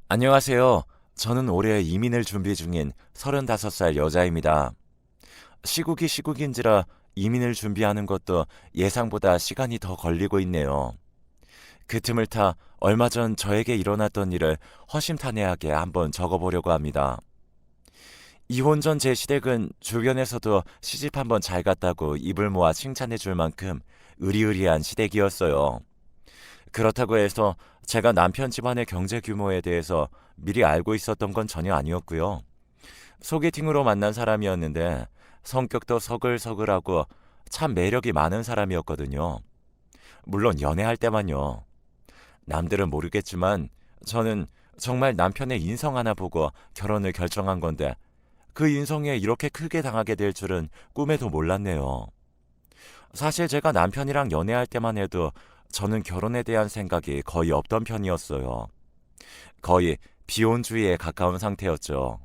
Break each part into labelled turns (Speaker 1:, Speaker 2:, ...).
Speaker 1: 안녕하세요. 저는 올해 이민을 준비 중인 35살 여자입니다. 시국이 시국인지라 이민을 준비하는 것도 예상보다 시간이 더 걸리고 있네요. 그 틈을 타 얼마 전 저에게 일어났던 일을 허심탄회하게 한번 적어보려고 합니다. 이혼 전 제 시댁은 주변에서도 시집 한번 잘 갔다고 입을 모아 칭찬해 줄 만큼 의리의리한 시댁이었어요. 그렇다고 해서 제가 남편 집안의 경제 규모에 대해서 미리 알고 있었던 건 전혀 아니었고요. 소개팅으로 만난 사람이었는데 성격도 서글서글하고 참 매력이 많은 사람이었거든요. 물론 연애할 때만요. 남들은 모르겠지만 저는 정말 남편의 인성 하나 보고 결혼을 결정한 건데 그 인성에 이렇게 크게 당하게 될 줄은 꿈에도 몰랐네요. 사실 제가 남편이랑 연애할 때만 해도 저는 결혼에 대한 생각이 거의 없던 편이었어요. 거의 비혼주의에 가까운 상태였죠.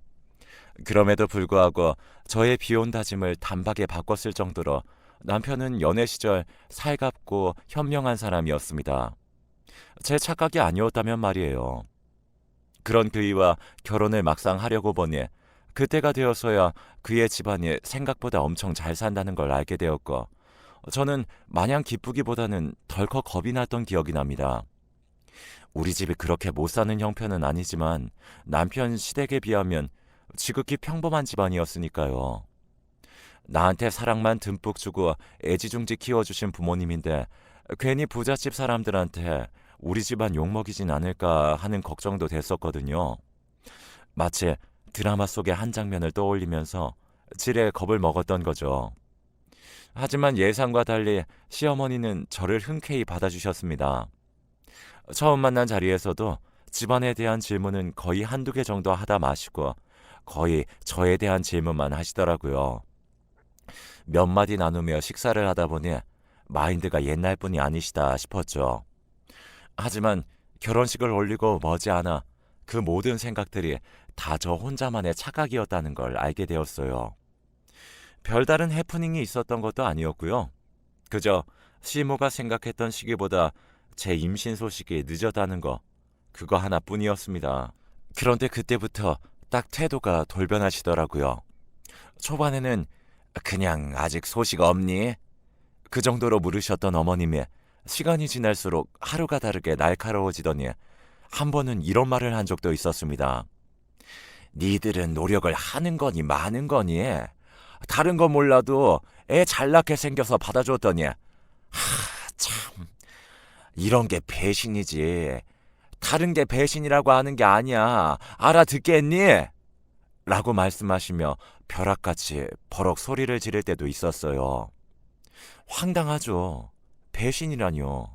Speaker 1: 그럼에도 불구하고 저의 비혼 다짐을 단박에 바꿨을 정도로 남편은 연애 시절 살갑고 현명한 사람이었습니다. 제 착각이 아니었다면 말이에요. 그런 그이와 결혼을 막상 하려고 보니 그때가 되어서야 그의 집안이 생각보다 엄청 잘 산다는 걸 알게 되었고 저는 마냥 기쁘기보다는 덜컥 겁이 났던 기억이 납니다. 우리 집이 그렇게 못 사는 형편은 아니지만 남편 시댁에 비하면 지극히 평범한 집안이었으니까요. 나한테 사랑만 듬뿍 주고 애지중지 키워주신 부모님인데 괜히 부잣집 사람들한테 우리 집안 욕먹이진 않을까 하는 걱정도 됐었거든요. 마치 드라마 속의 한 장면을 떠올리면서 지레 겁을 먹었던 거죠. 하지만 예상과 달리 시어머니는 저를 흔쾌히 받아주셨습니다. 처음 만난 자리에서도 집안에 대한 질문은 거의 한두 개 정도 하다 마시고 거의 저에 대한 질문만 하시더라고요. 몇 마디 나누며 식사를 하다 보니 마인드가 옛날 분이 아니시다 싶었죠. 하지만 결혼식을 올리고 머지않아 그 모든 생각들이 다 저 혼자만의 착각이었다는 걸 알게 되었어요. 별다른 해프닝이 있었던 것도 아니었고요. 그저 시모가 생각했던 시기보다 제 임신 소식이 늦었다는 거, 그거 하나뿐이었습니다. 그런데 그때부터 딱 태도가 돌변하시더라고요. 초반에는 그냥 아직 소식 없니? 그 정도로 물으셨던 어머님이 시간이 지날수록 하루가 다르게 날카로워지더니 한 번은 이런 말을 한 적도 있었습니다. 니들은 노력을 하는 거니 마는 거니? 다른 건 몰라도 애 잘나게 생겨서 받아줬더니 참 이런 게 배신이지. 다른 게 배신이라고 하는 게 아니야. 알아듣겠니? 라고 말씀하시며 벼락같이 버럭 소리를 지를 때도 있었어요. 황당하죠. 배신이라뇨.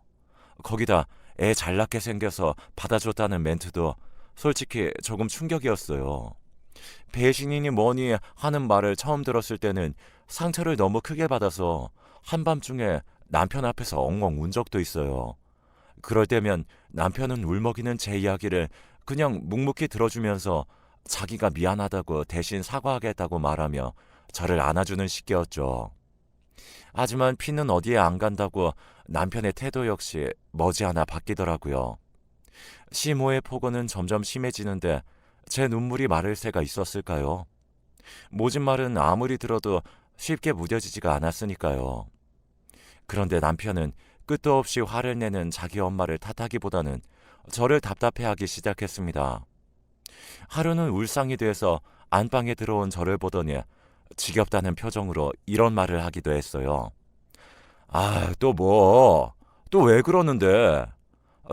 Speaker 1: 거기다 애 잘나게 생겨서 받아줬다는 멘트도 솔직히 조금 충격이었어요. 배신이니 뭐니 하는 말을 처음 들었을 때는 상처를 너무 크게 받아서 한밤중에 남편 앞에서 엉엉 운 적도 있어요. 그럴 때면 남편은 울먹이는 제 이야기를 그냥 묵묵히 들어주면서 자기가 미안하다고 대신 사과하겠다고 말하며 저를 안아주는 시기였죠. 하지만 피는 어디에 안 간다고 남편의 태도 역시 머지않아 바뀌더라고요. 시모의 폭언은 점점 심해지는데 제 눈물이 마를 새가 있었을까요? 모진 말은 아무리 들어도 쉽게 무뎌지지가 않았으니까요. 그런데 남편은 끝도 없이 화를 내는 자기 엄마를 탓하기보다는 저를 답답해하기 시작했습니다. 하루는 울상이 돼서 안방에 들어온 저를 보더니 지겹다는 표정으로 이런 말을 하기도 했어요. 아, 또 뭐? 또 왜 그러는데?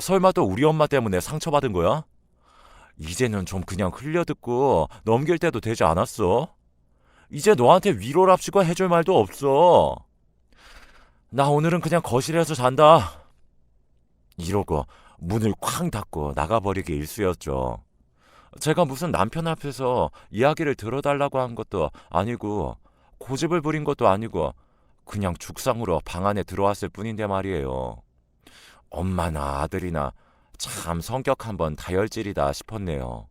Speaker 1: 설마 또 우리 엄마 때문에 상처받은 거야? 이제는 좀 그냥 흘려듣고 넘길 때도 되지 않았어? 이제 너한테 위로랍시고 해줄 말도 없어. 나 오늘은 그냥 거실에서 잔다. 이러고 문을 쾅 닫고 나가버리기 일쑤였죠. 제가 무슨 남편 앞에서 이야기를 들어달라고 한 것도 아니고 고집을 부린 것도 아니고 그냥 죽상으로 방 안에 들어왔을 뿐인데 말이에요. 엄마나 아들이나 참 성격 한번 다혈질이다 싶었네요.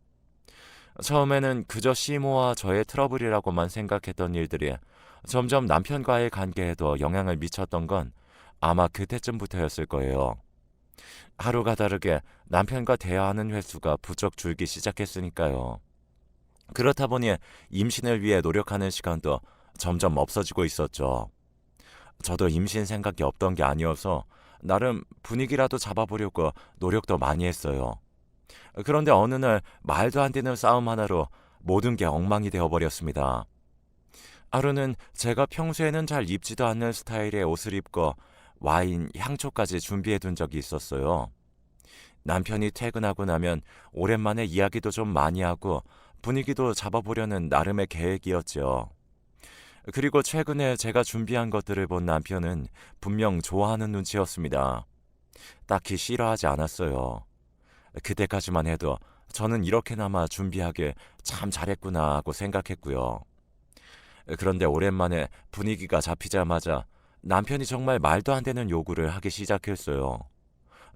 Speaker 1: 처음에는 그저 시모와 저의 트러블이라고만 생각했던 일들이 점점 남편과의 관계에도 영향을 미쳤던 건 아마 그때쯤부터였을 거예요. 하루가 다르게 남편과 대화하는 횟수가 부쩍 줄기 시작했으니까요. 그렇다 보니 임신을 위해 노력하는 시간도 점점 없어지고 있었죠. 저도 임신 생각이 없던 게 아니어서 나름 분위기라도 잡아보려고 노력도 많이 했어요. 그런데 어느 날 말도 안 되는 싸움 하나로 모든 게 엉망이 되어버렸습니다. 하루는 제가 평소에는 잘 입지도 않는 스타일의 옷을 입고 와인, 향초까지 준비해 둔 적이 있었어요. 남편이 퇴근하고 나면 오랜만에 이야기도 좀 많이 하고 분위기도 잡아보려는 나름의 계획이었죠. 그리고 최근에 제가 준비한 것들을 본 남편은 분명 좋아하는 눈치였습니다. 딱히 싫어하지 않았어요. 그때까지만 해도 저는 이렇게나마 준비하길 참 잘했구나 하고 생각했고요. 그런데 오랜만에 분위기가 잡히자마자 남편이 정말 말도 안 되는 요구를 하기 시작했어요.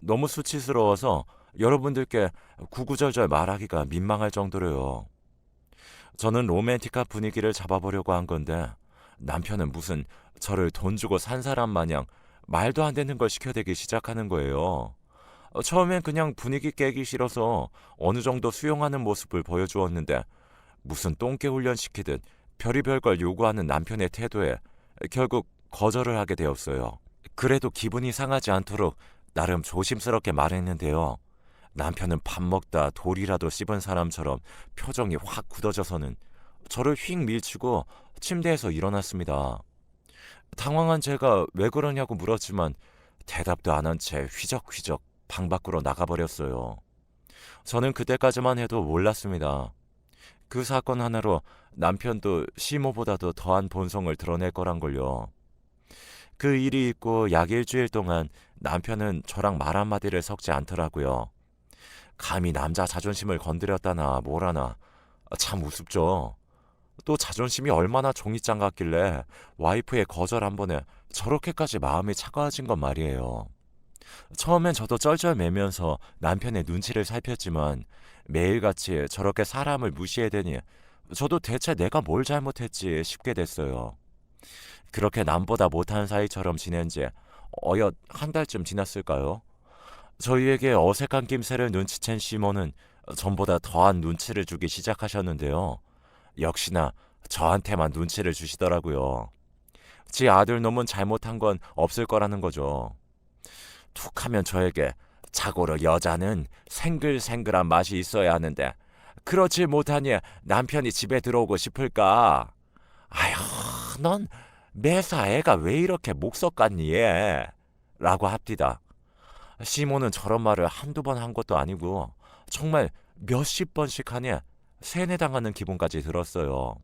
Speaker 1: 너무 수치스러워서 여러분들께 구구절절 말하기가 민망할 정도로요. 저는 로맨틱한 분위기를 잡아보려고 한 건데 남편은 무슨 저를 돈 주고 산 사람 마냥 말도 안 되는 걸 시켜대기 시작하는 거예요. 처음엔 그냥 분위기 깨기 싫어서 어느 정도 수용하는 모습을 보여주었는데 무슨 똥개 훈련 시키듯 별의별 걸 요구하는 남편의 태도에 결국 거절을 하게 되었어요. 그래도 기분이 상하지 않도록 나름 조심스럽게 말했는데요. 남편은 밥 먹다 돌이라도 씹은 사람처럼 표정이 확 굳어져서는 저를 휙 밀치고 침대에서 일어났습니다. 당황한 제가 왜 그러냐고 물었지만 대답도 안 한 채 휘적휘적 방 밖으로 나가버렸어요. 저는 그때까지만 해도 몰랐습니다. 그 사건 하나로 남편도 시모보다도 더한 본성을 드러낼 거란 걸요. 그 일이 있고 약 일주일 동안 남편은 저랑 말 한마디를 섞지 않더라고요. 감히 남자 자존심을 건드렸다나 뭐라나 참 우습죠. 또 자존심이 얼마나 종이장 같길래 와이프의 거절 한 번에 저렇게까지 마음이 차가워진 건 말이에요. 처음엔 저도 쩔쩔매면서 남편의 눈치를 살폈지만 매일같이 저렇게 사람을 무시해대니 저도 대체 내가 뭘 잘못했지 싶게 됐어요. 그렇게 남보다 못한 사이처럼 지낸 지 어엿 한 달쯤 지났을까요? 저희에게 어색한 낌새를 눈치챈 시모는 전보다 더한 눈치를 주기 시작하셨는데요. 역시나 저한테만 눈치를 주시더라고요. 지 아들 놈은 잘못한 건 없을 거라는 거죠. 툭하면 저에게 자고로 여자는 생글생글한 맛이 있어야 하는데 그렇지 못하니 남편이 집에 들어오고 싶을까? 아휴, 넌 매사 애가 왜 이렇게 목석 같니 얘? 라고 합디다. 시모는 저런 말을 한두 번 한 것도 아니고 정말 몇십 번씩 하니 세뇌당하는 기분까지 들었어요.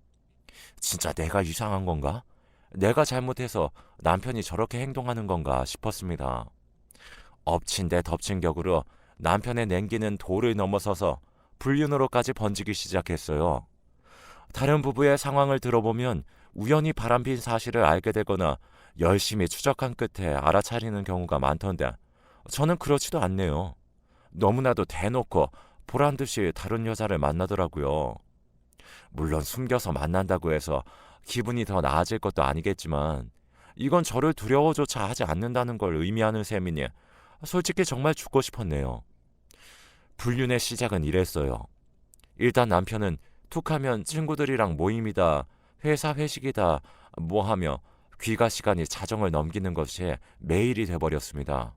Speaker 1: 진짜 내가 이상한 건가? 내가 잘못해서 남편이 저렇게 행동하는 건가 싶었습니다. 엎친 데 덮친 격으로 남편의 냉기는 도를 넘어서서 불륜으로까지 번지기 시작했어요. 다른 부부의 상황을 들어보면 우연히 바람핀 사실을 알게 되거나 열심히 추적한 끝에 알아차리는 경우가 많던데 저는 그렇지도 않네요. 너무나도 대놓고 보란듯이 다른 여자를 만나더라고요. 물론 숨겨서 만난다고 해서 기분이 더 나아질 것도 아니겠지만 이건 저를 두려워조차 하지 않는다는 걸 의미하는 셈이니 솔직히 정말 죽고 싶었네요. 불륜의 시작은 이랬어요. 일단 남편은 툭하면 친구들이랑 모임이다, 회사 회식이다 뭐 하며 귀가 시간이 자정을 넘기는 것이 매일이 돼버렸습니다.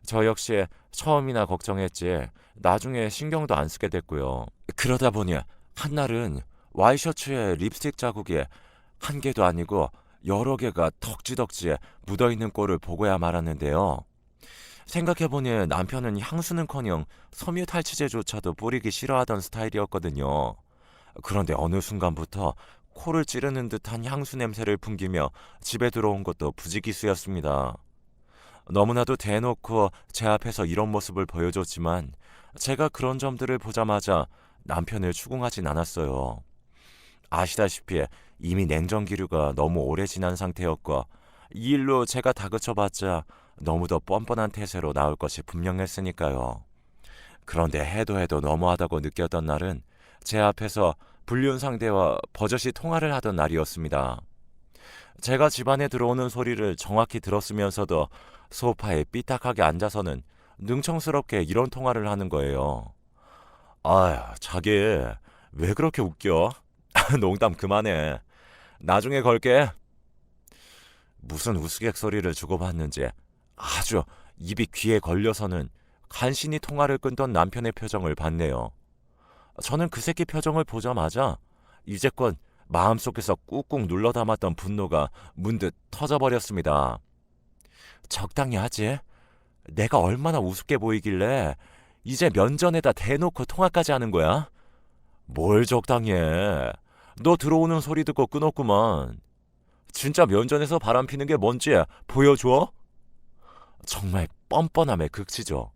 Speaker 1: 저 역시 처음이나 걱정했지 나중에 신경도 안 쓰게 됐고요. 그러다 보니 한날은 와이셔츠에 립스틱 자국이 한 개도 아니고 여러 개가 덕지덕지에 묻어있는 꼴을 보고야 말았는데요. 생각해보니 남편은 향수는커녕 섬유 탈취제조차도 뿌리기 싫어하던 스타일이었거든요. 그런데 어느 순간부터 코를 찌르는 듯한 향수 냄새를 풍기며 집에 들어온 것도 부지기수였습니다. 너무나도 대놓고 제 앞에서 이런 모습을 보여줬지만 제가 그런 점들을 보자마자 남편을 추궁하진 않았어요. 아시다시피 이미 냉전기류가 너무 오래 지난 상태였고 이 일로 제가 다그쳐봤자 너무도 뻔뻔한 태세로 나올 것이 분명했으니까요. 그런데 해도 너무하다고 느꼈던 날은 제 앞에서 불륜 상대와 버젓이 통화를 하던 날이었습니다. 제가 집안에 들어오는 소리를 정확히 들었으면서도 소파에 삐딱하게 앉아서는 능청스럽게 이런 통화를 하는 거예요. 아, 자기 왜 그렇게 웃겨? 농담 그만해. 나중에 걸게. 무슨 우스갯소리를 주고받는지 아주 입이 귀에 걸려서는 간신히 통화를 끊던 남편의 표정을 봤네요. 저는 그 새끼 표정을 보자마자 이제껏 마음속에서 꾹꾹 눌러 담았던 분노가 문득 터져버렸습니다. 적당히 하지. 내가 얼마나 우습게 보이길래 이제 면전에다 대놓고 통화까지 하는 거야? 뭘 적당히 해. 너 들어오는 소리 듣고 끊었구만. 진짜 면전에서 바람 피는 게 뭔지 보여줘? 정말 뻔뻔함의 극치죠.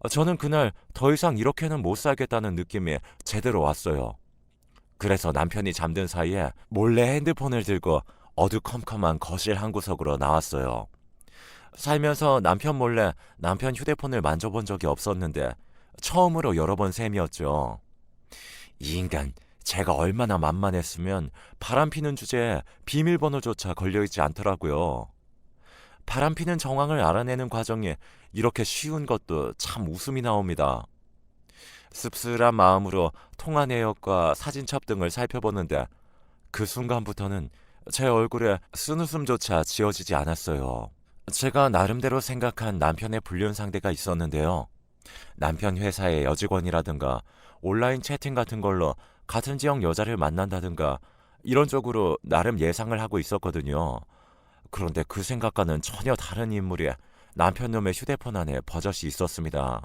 Speaker 1: 저는 그날 더 이상 이렇게는 못 살겠다는 느낌이 제대로 왔어요. 그래서 남편이 잠든 사이에 몰래 핸드폰을 들고 어두컴컴한 거실 한 구석으로 나왔어요. 살면서 남편 몰래 남편 휴대폰을 만져본 적이 없었는데 처음으로 열어본 셈이었죠. 이 인간, 제가 얼마나 만만했으면 바람피는 주제에 비밀번호조차 걸려있지 않더라고요. 바람피는 정황을 알아내는 과정이 이렇게 쉬운 것도 참 웃음이 나옵니다. 씁쓸한 마음으로 통화 내역과 사진첩 등을 살펴보는데 그 순간부터는 제 얼굴에 쓴웃음조차 지어지지 않았어요. 제가 나름대로 생각한 남편의 불륜 상대가 있었는데요. 남편 회사의 여직원이라든가 온라인 채팅 같은 걸로 같은 지역 여자를 만난다든가 이런 쪽으로 나름 예상을 하고 있었거든요. 그런데 그 생각과는 전혀 다른 인물이 남편 놈의 휴대폰 안에 버젓이 있었습니다.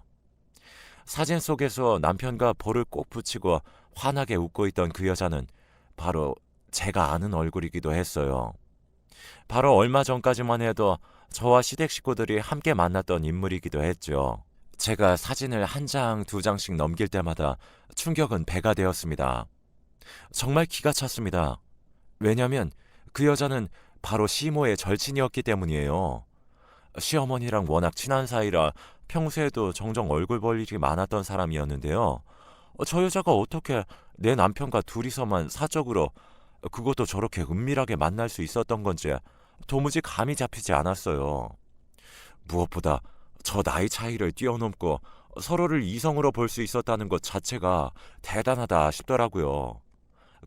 Speaker 1: 사진 속에서 남편과 볼을 꼭 붙이고 환하게 웃고 있던 그 여자는 바로 제가 아는 얼굴이기도 했어요. 바로 얼마 전까지만 해도 저와 시댁 식구들이 함께 만났던 인물이기도 했죠. 제가 사진을 한 장, 두 장씩 넘길 때마다 충격은 배가 되었습니다. 정말 기가 찼습니다. 왜냐면 그 여자는 바로 시모의 절친이었기 때문이에요. 시어머니랑 워낙 친한 사이라 평소에도 종종 얼굴 볼 일이 많았던 사람이었는데요. 저 여자가 어떻게 내 남편과 둘이서만 사적으로 그것도 저렇게 은밀하게 만날 수 있었던 건지 도무지 감이 잡히지 않았어요. 무엇보다 저 나이 차이를 뛰어넘고 서로를 이성으로 볼 수 있었다는 것 자체가 대단하다 싶더라고요.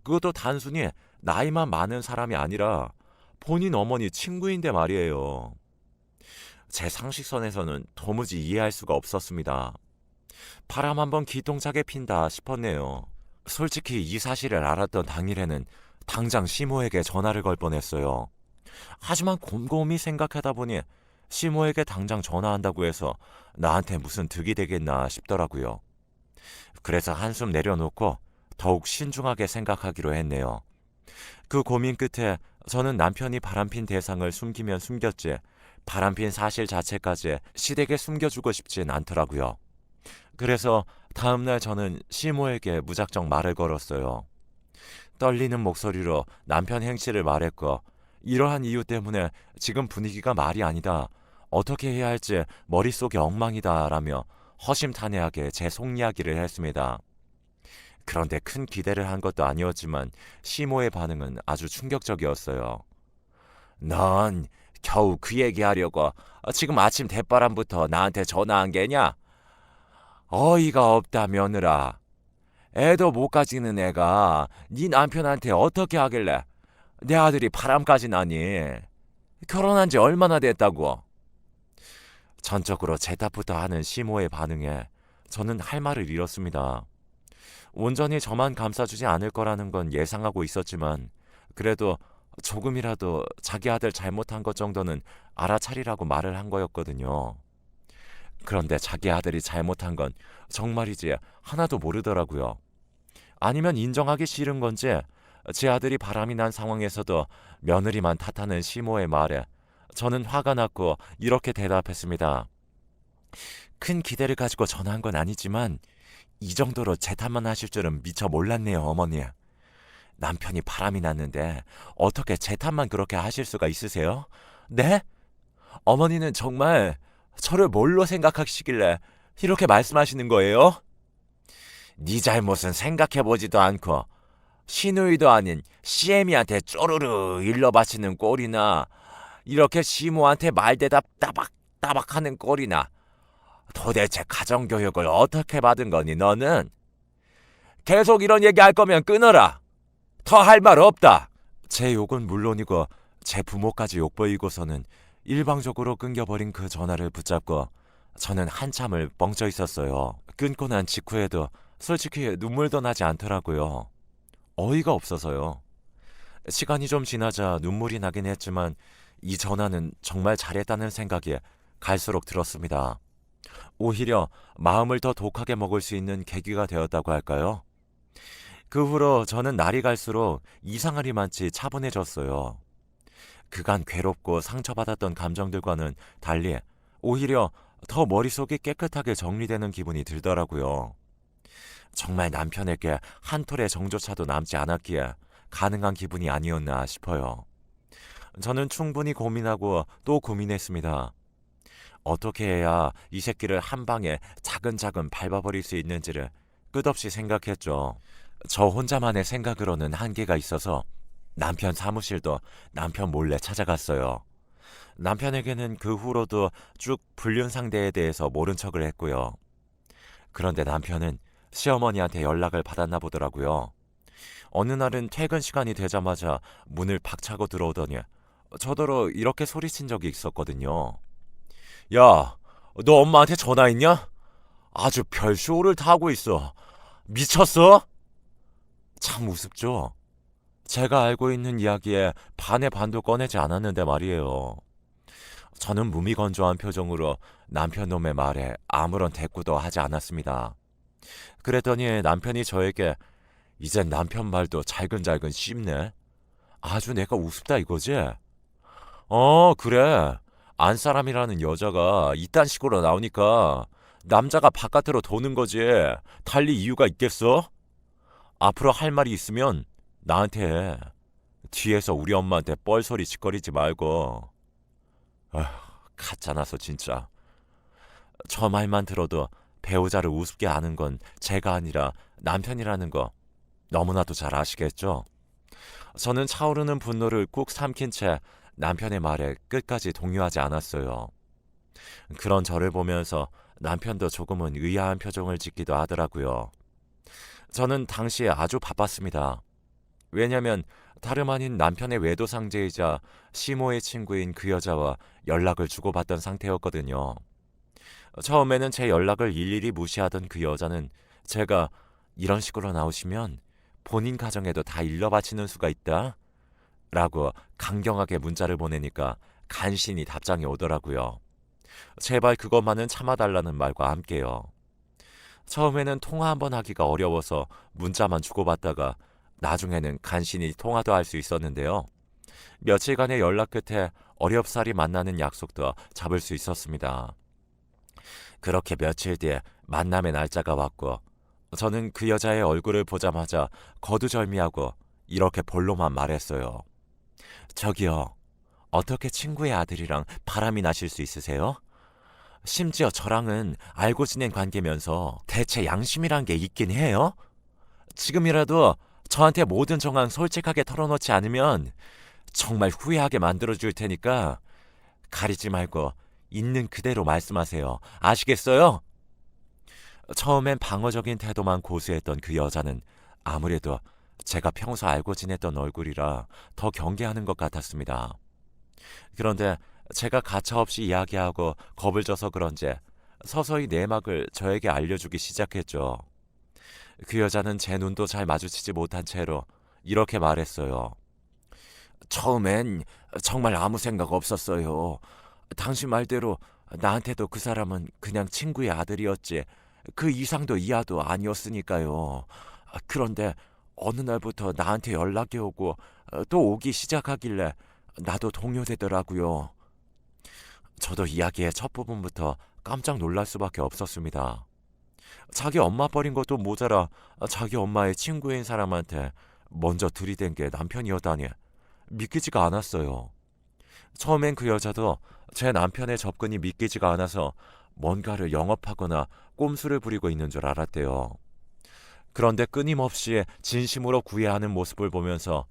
Speaker 1: 그것도 단순히 나이만 많은 사람이 아니라 본인 어머니 친구인데 말이에요. 제 상식선에서는 도무지 이해할 수가 없었습니다. 바람 한번 기똥차게 핀다 싶었네요. 솔직히 이 사실을 알았던 당일에는 당장 시모에게 전화를 걸 뻔했어요. 하지만 곰곰이 생각하다 보니 시모에게 당장 전화한다고 해서 나한테 무슨 득이 되겠나 싶더라고요. 그래서 한숨 내려놓고 더욱 신중하게 생각하기로 했네요. 그 고민 끝에 저는 남편이 바람핀 대상을 숨기면 숨겼지 바람핀 사실 자체까지 시댁에 숨겨주고 싶진 않더라고요. 그래서 다음날 저는 시모에게 무작정 말을 걸었어요. 떨리는 목소리로 남편 행실을 말했고 이러한 이유 때문에 지금 분위기가 말이 아니다. 어떻게 해야 할지 머릿속이 엉망이다 라며 허심탄회하게 제 속 이야기를 했습니다. 그런데 큰 기대를 한 것도 아니었지만 시모의 반응은 아주 충격적이었어요. 넌 겨우 그 얘기하려고 지금 아침 대바람부터 나한테 전화한 게냐? 어이가 없다 며느라. 애도 못 가지는 애가 네 남편한테 어떻게 하길래 내 아들이 바람까지 나니? 결혼한 지 얼마나 됐다고? 전적으로 제 탓부터 하는 시모의 반응에 저는 할 말을 잃었습니다. 온전히 저만 감싸주지 않을 거라는 건 예상하고 있었지만 그래도 조금이라도 자기 아들 잘못한 것 정도는 알아차리라고 말을 한 거였거든요. 그런데 자기 아들이 잘못한 건 정말이지 하나도 모르더라고요. 아니면 인정하기 싫은 건지 제 아들이 바람이 난 상황에서도 며느리만 탓하는 시모의 말에 저는 화가 났고 이렇게 대답했습니다. 큰 기대를 가지고 전화한 건 아니지만 이 정도로 제 탓만 하실 줄은 미처 몰랐네요, 어머니. 남편이 바람이 났는데 어떻게 제 탓만 그렇게 하실 수가 있으세요? 네? 어머니는 정말 저를 뭘로 생각하시길래 이렇게 말씀하시는 거예요? 네 잘못은 생각해보지도 않고 시누이도 아닌 시애미한테 쪼르르 일러바치는 꼴이나 이렇게 시모한테 말대답 따박따박하는 꼴이나 도대체 가정교육을 어떻게 받은 거니 너는? 계속 이런 얘기 할 거면 끊어라. 더 할 말 없다. 제 욕은 물론이고 제 부모까지 욕보이고서는 일방적으로 끊겨버린 그 전화를 붙잡고 저는 한참을 멍져 있었어요. 끊고 난 직후에도 솔직히 눈물도 나지 않더라고요. 어이가 없어서요. 시간이 좀 지나자 눈물이 나긴 했지만 이 전화는 정말 잘했다는 생각이 갈수록 들었습니다. 오히려 마음을 더 독하게 먹을 수 있는 계기가 되었다고 할까요? 그 후로 저는 날이 갈수록 이상하리만치 차분해졌어요. 그간 괴롭고 상처받았던 감정들과는 달리 오히려 더 머릿속이 깨끗하게 정리되는 기분이 들더라고요. 정말 남편에게 한 톨의 정조차도 남지 않았기에 가능한 기분이 아니었나 싶어요. 저는 충분히 고민하고 또 고민했습니다. 어떻게 해야 이 새끼를 한 방에 차근차근 밟아버릴 수 있는지를 끝없이 생각했죠. 저 혼자만의 생각으로는 한계가 있어서 남편 사무실도 남편 몰래 찾아갔어요. 남편에게는 그 후로도 쭉 불륜 상대에 대해서 모른 척을 했고요. 그런데 남편은 시어머니한테 연락을 받았나 보더라고요. 어느 날은 퇴근 시간이 되자마자 문을 박차고 들어오더니 저더러 이렇게 소리친 적이 있었거든요. 야, 너 엄마한테 전화했냐? 아주 별쇼를 다 하고 있어. 미쳤어? 참 우습죠? 제가 알고 있는 이야기에 반의 반도 꺼내지 않았는데 말이에요. 저는 무미건조한 표정으로 남편 놈의 말에 아무런 대꾸도 하지 않았습니다. 그랬더니 남편이 저에게 이젠 남편 말도 잘근잘근 씹네. 아주 내가 우습다 이거지? 그래. 안사람이라는 여자가 이딴 식으로 나오니까 남자가 바깥으로 도는 거지. 달리 이유가 있겠어? 앞으로 할 말이 있으면 나한테 해. 뒤에서 우리 엄마한테 뻘소리 짓거리지 말고. 아휴, 가짜나서 진짜. 저 말만 들어도 배우자를 우습게 아는 건 제가 아니라 남편이라는 거 너무나도 잘 아시겠죠? 저는 차오르는 분노를 꾹 삼킨 채 남편의 말에 끝까지 동요하지 않았어요. 그런 저를 보면서 남편도 조금은 의아한 표정을 짓기도 하더라고요. 저는 당시에 아주 바빴습니다. 왜냐면 다름 아닌 남편의 외도 상제이자 시모의 친구인 그 여자와 연락을 주고받던 상태였거든요. 처음에는 제 연락을 일일이 무시하던 그 여자는 제가 이런 식으로 나오시면 본인 가정에도 다 일러바치는 수가 있다 라고 강경하게 문자를 보내니까 간신히 답장이 오더라고요. 제발 그것만은 참아달라는 말과 함께요. 처음에는 통화 한번 하기가 어려워서 문자만 주고받다가 나중에는 간신히 통화도 할 수 있었는데요. 며칠간의 연락 끝에 어렵사리 만나는 약속도 잡을 수 있었습니다. 그렇게 며칠 뒤에 만남의 날짜가 왔고 저는 그 여자의 얼굴을 보자마자 거두절미하고 이렇게 본로만 말했어요. 저기요, 어떻게 친구의 아들이랑 바람이 나실 수 있으세요? 심지어 저랑은 알고 지낸 관계면서 대체 양심이란 게 있긴 해요? 지금이라도 저한테 모든 정황 솔직하게 털어놓지 않으면 정말 후회하게 만들어줄 테니까 가리지 말고 있는 그대로 말씀하세요. 아시겠어요? 처음엔 방어적인 태도만 고수했던 그 여자는 아무래도 제가 평소 알고 지냈던 얼굴이라 더 경계하는 것 같았습니다. 그런데 제가 가차없이 이야기하고 겁을 줘서 그런지 서서히 내막을 저에게 알려주기 시작했죠. 그 여자는 제 눈도 잘 마주치지 못한 채로 이렇게 말했어요. 처음엔 정말 아무 생각 없었어요. 당신 말대로 나한테도 그 사람은 그냥 친구의 아들이었지 그 이상도 이하도 아니었으니까요. 그런데 어느 날부터 나한테 연락이 오고 또 오기 시작하길래 나도 동요되더라고요. 저도 이야기의 첫 부분부터 깜짝 놀랄 수밖에 없었습니다. 자기 엄마 버린 것도 모자라 자기 엄마의 친구인 사람한테 먼저 들이댄 게 남편이었다니 믿기지가 않았어요. 처음엔 그 여자도 제 남편의 접근이 믿기지가 않아서 뭔가를 영업하거나 꼼수를 부리고 있는 줄 알았대요. 그런데 끊임없이 진심으로 구애하는 모습을 보면서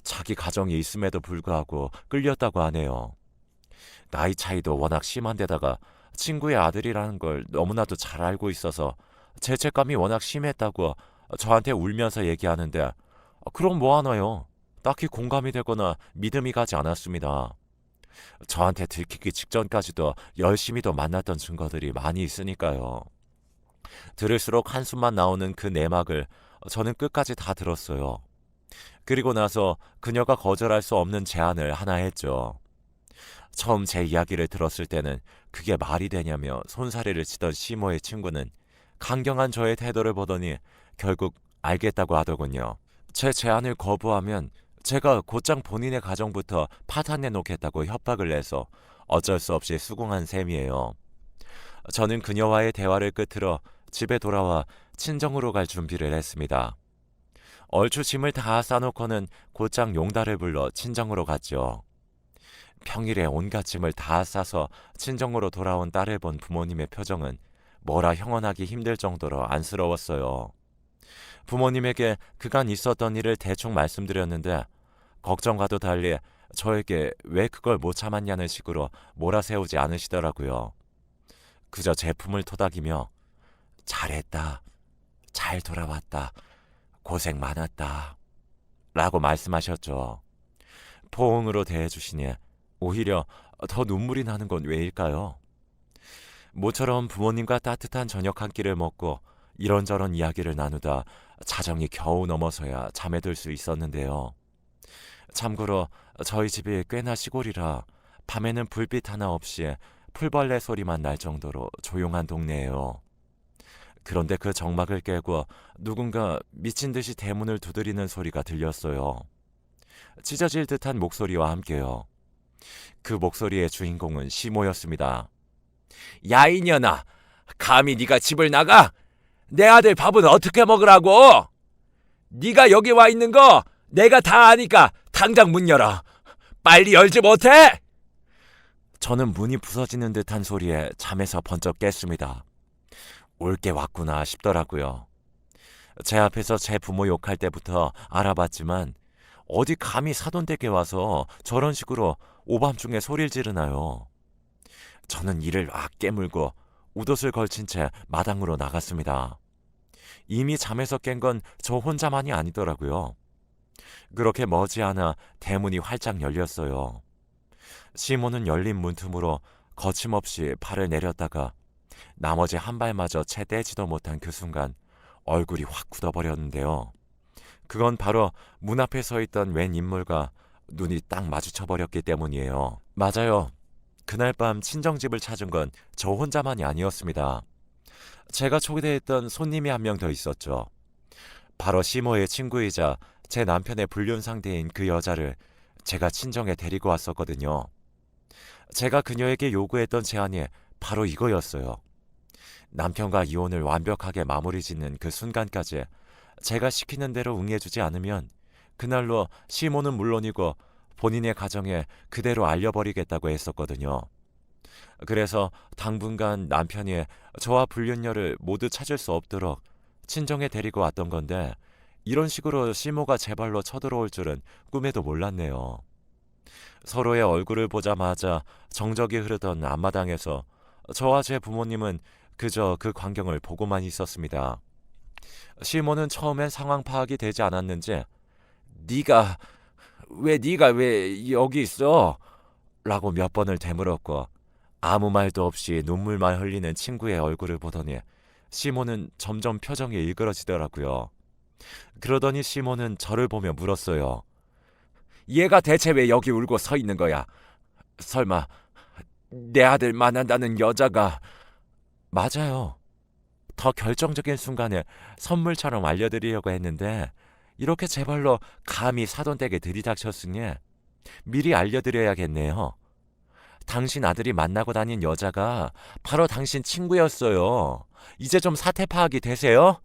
Speaker 1: 자기 가정이 있음에도 불구하고 끌렸다고 하네요. 나이 차이도 워낙 심한 데다가 친구의 아들이라는 걸 너무나도 잘 알고 있어서 죄책감이 워낙 심했다고 저한테 울면서 얘기하는데 그럼 뭐 하나요? 딱히 공감이 되거나 믿음이 가지 않았습니다. 저한테 들키기 직전까지도 열심히 도 만났던 증거들이 많이 있으니까요. 들을수록 한숨만 나오는 그 내막을 저는 끝까지 다 들었어요. 그리고 나서 그녀가 거절할 수 없는 제안을 하나 했죠. 처음 제 이야기를 들었을 때는 그게 말이 되냐며 손사래를 치던 시모의 친구는 강경한 저의 태도를 보더니 결국 알겠다고 하더군요. 제 제안을 거부하면 제가 곧장 본인의 가정부터 파탄내 놓겠다고 협박을 내서 어쩔 수 없이 수긍한 셈이에요. 저는 그녀와의 대화를 끝으로 집에 돌아와 친정으로 갈 준비를 했습니다. 얼추 짐을 다 싸놓고는 곧장 용달을 불러 친정으로 갔죠. 평일에 온갖 짐을 다 싸서 친정으로 돌아온 딸을 본 부모님의 표정은 뭐라 형언하기 힘들 정도로 안쓰러웠어요. 부모님에게 그간 있었던 일을 대충 말씀드렸는데 걱정과도 달리 저에게 왜 그걸 못 참았냐는 식으로 몰아세우지 않으시더라고요. 그저 제품을 토닥이며 잘했다, 잘 돌아왔다, 고생 많았다 라고 말씀하셨죠. 포옹으로 대해주시니 오히려 더 눈물이 나는 건 왜일까요? 모처럼 부모님과 따뜻한 저녁 한 끼를 먹고 이런저런 이야기를 나누다 자정이 겨우 넘어서야 잠에 들 수 있었는데요. 참고로 저희 집이 꽤나 시골이라 밤에는 불빛 하나 없이 풀벌레 소리만 날 정도로 조용한 동네예요. 그런데 그 정막을 깨고 누군가 미친 듯이 대문을 두드리는 소리가 들렸어요. 찢어질 듯한 목소리와 함께요. 그 목소리의 주인공은 시모였습니다. 야 이년아, 감히 네가 집을 나가? 내 아들 밥은 어떻게 먹으라고? 네가 여기 와 있는 거 내가 다 아니까 당장 문 열어. 빨리 열지 못해? 저는 문이 부서지는 듯한 소리에 잠에서 번쩍 깼습니다. 올 게 왔구나 싶더라고요. 제 앞에서 제 부모 욕할 때부터 알아봤지만 어디 감히 사돈댁에 와서 저런 식으로 오밤중에 소리를 지르나요. 저는 이를 악 깨물고 웃옷을 걸친 채 마당으로 나갔습니다. 이미 잠에서 깬 건 저 혼자만이 아니더라고요. 그렇게 머지않아 대문이 활짝 열렸어요. 시모는 열린 문틈으로 거침없이 발을 내렸다가 나머지 한 발마저 채 떼지도 못한 그 순간 얼굴이 확 굳어버렸는데요. 그건 바로 문 앞에 서 있던 웬 인물과 눈이 딱 마주쳐버렸기 때문이에요. 맞아요. 그날 밤 친정집을 찾은 건 저 혼자만이 아니었습니다. 제가 초대했던 손님이 한 명 더 있었죠. 바로 시모의 친구이자 제 남편의 불륜 상대인 그 여자를 제가 친정에 데리고 왔었거든요. 제가 그녀에게 요구했던 제안이 바로 이거였어요. 남편과 이혼을 완벽하게 마무리 짓는 그 순간까지 제가 시키는 대로 응해주지 않으면 그날로 시모는 물론이고 본인의 가정에 그대로 알려버리겠다고 했었거든요. 그래서 당분간 남편이 저와 불륜녀를 모두 찾을 수 없도록 친정에 데리고 왔던 건데 이런 식으로 시모가 제 발로 쳐들어올 줄은 꿈에도 몰랐네요. 서로의 얼굴을 보자마자 정적이 흐르던 앞마당에서 저와 제 부모님은 그저 그 광경을 보고만 있었습니다. 시모는 처음엔 상황 파악이 되지 않았는지 네가 왜 여기 있어? 라고 몇 번을 되물었고 아무 말도 없이 눈물만 흘리는 친구의 얼굴을 보더니 시모는 점점 표정이 일그러지더라고요. 그러더니 시모는 저를 보며 물었어요. 얘가 대체 왜 여기 울고 서 있는 거야? 설마 내 아들 만난다는 여자가... 맞아요. 더 결정적인 순간에 선물처럼 알려드리려고 했는데 이렇게 제 발로 감히 사돈댁에 들이닥쳤으니 미리 알려드려야겠네요. 당신 아들이 만나고 다닌 여자가 바로 당신 친구였어요. 이제 좀 사태 파악이 되세요?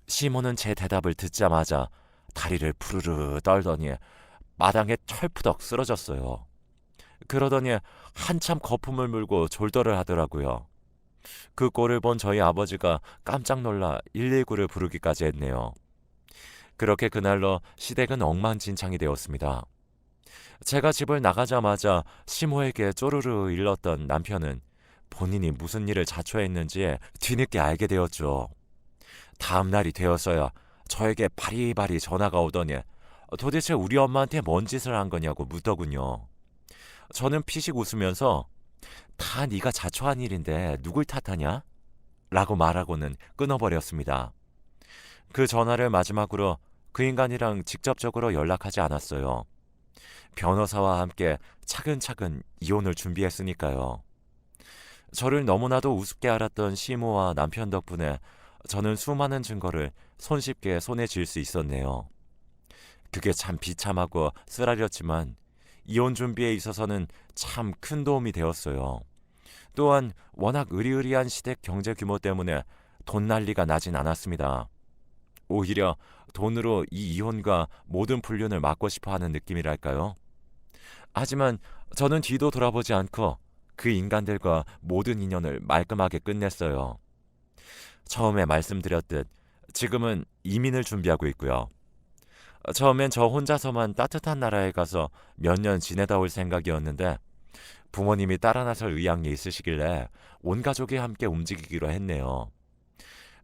Speaker 1: 시모는 제 대답을 듣자마자 다리를 푸르르 떨더니 마당에 철푸덕 쓰러졌어요. 그러더니 한참 거품을 물고 졸도를 하더라고요. 그 꼴을 본 저희 아버지가 깜짝 놀라 119를 부르기까지 했네요. 그렇게 그날로 시댁은 엉망진창이 되었습니다. 제가 집을 나가자마자 시모에게 쪼르르 일렀던 남편은 본인이 무슨 일을 자초했는지 뒤늦게 알게 되었죠. 다음 날이 되었어야 저에게 바리바리 전화가 오더니 도대체 우리 엄마한테 뭔 짓을 한 거냐고 묻더군요. 저는 피식 웃으면서 다 네가 자초한 일인데 누굴 탓하냐? 라고 말하고는 끊어버렸습니다. 그 전화를 마지막으로 그 인간이랑 직접적으로 연락하지 않았어요. 변호사와 함께 차근차근 이혼을 준비했으니까요. 저를 너무나도 우습게 알았던 시모와 남편 덕분에 저는 수많은 증거를 손쉽게 손에 쥘 수 있었네요. 그게 참 비참하고 쓰라렸지만 이혼 준비에 있어서는 참 큰 도움이 되었어요. 또한 워낙 으리으리한 시댁 경제 규모 때문에 돈 난리가 나진 않았습니다. 오히려 돈으로 이 이혼과 모든 불륜을 막고 싶어 하는 느낌이랄까요? 하지만 저는 뒤도 돌아보지 않고 그 인간들과 모든 인연을 말끔하게 끝냈어요. 처음에 말씀드렸듯 지금은 이민을 준비하고 있고요. 처음엔 저 혼자서만 따뜻한 나라에 가서 몇 년 지내다 올 생각이었는데 부모님이 따라 나설 의향이 있으시길래 온 가족이 함께 움직이기로 했네요.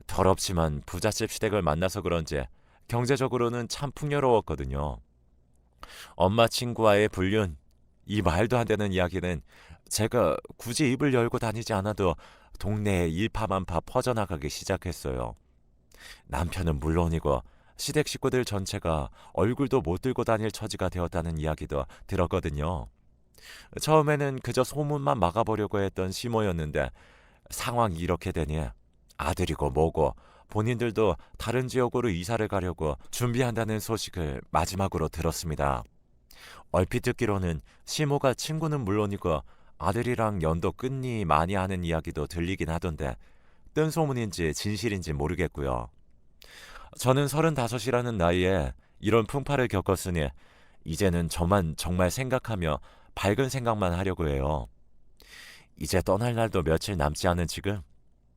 Speaker 1: 더럽지만 부잣집 시댁을 만나서 그런지 경제적으로는 참 풍요로웠거든요. 엄마 친구와의 불륜, 이 말도 안 되는 이야기는 제가 굳이 입을 열고 다니지 않아도 동네에 일파만파 퍼져나가기 시작했어요. 남편은 물론이고 시댁 식구들 전체가 얼굴도 못 들고 다닐 처지가 되었다는 이야기도 들었거든요. 처음에는 그저 소문만 막아보려고 했던 시모였는데 상황이 이렇게 되니 아들이고 뭐고 본인들도 다른 지역으로 이사를 가려고 준비한다는 소식을 마지막으로 들었습니다. 얼핏 듣기로는 시모가 친구는 물론이고 아들이랑 연도 끝니 많이 하는 이야기도 들리긴 하던데 뜬 소문인지 진실인지 모르겠고요. 저는 35이라는 나이에 이런 풍파를 겪었으니 이제는 저만 정말 생각하며 밝은 생각만 하려고 해요. 이제 떠날 날도 며칠 남지 않은 지금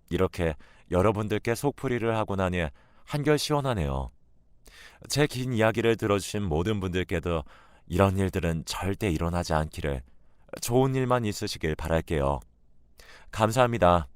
Speaker 1: 이렇게 여러분들께 속풀이를 하고 나니 한결 시원하네요. 제 긴 이야기를 들어주신 모든 분들께도 이런 일들은 절대 일어나지 않기를, 좋은 일만 있으시길 바랄게요. 감사합니다.